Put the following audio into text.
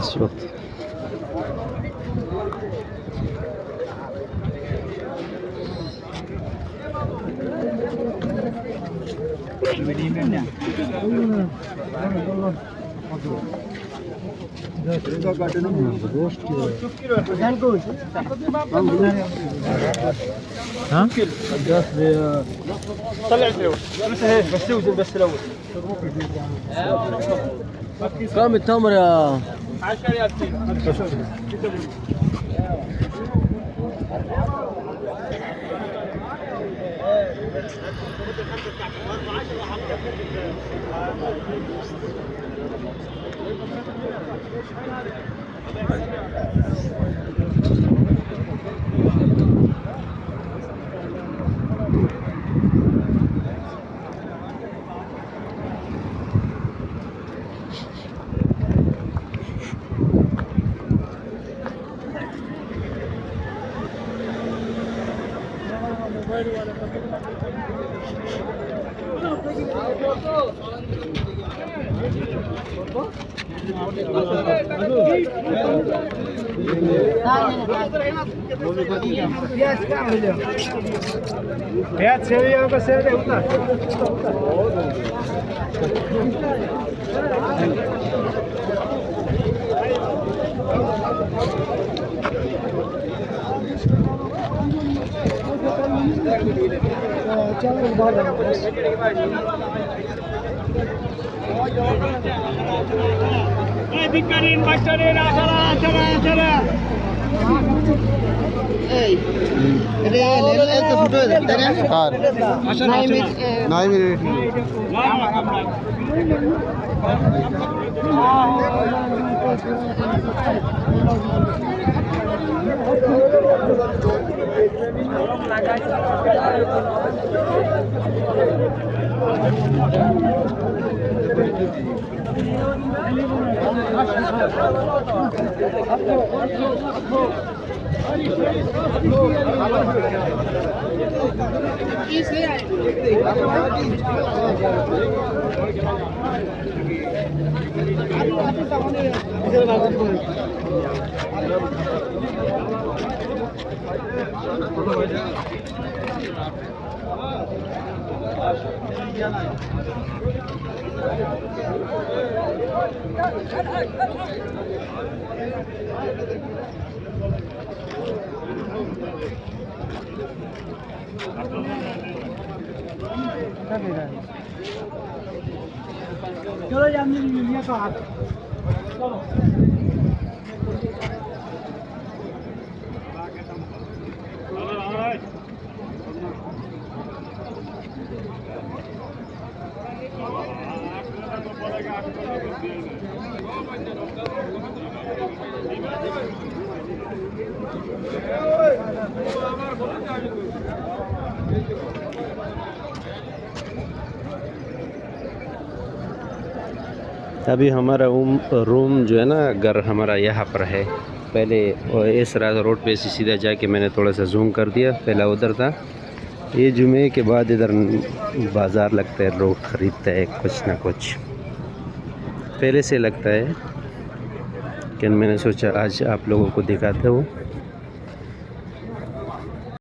इस वक्त كم التمر يا 10 يا Fiyat seviye ama seviye usta. Dikkatin başlarına aşağı. Hey. Ini foto tanya. Kar. Naik. चलो जाने लिया तो हाथ चलो अभी हमारा रूम जो है ना, घर हमारा यहाँ पर है। पहले इस रोड पे से सीधा जाके मैंने थोड़ा सा जूम कर दिया, पहला उधर था। ये जुमे के बाद इधर बाज़ार लगता है, लोग ख़रीदता है कुछ ना कुछ, पहले से लगता है। लेकिन मैंने सोचा आज आप लोगों को दिखाता हूँ।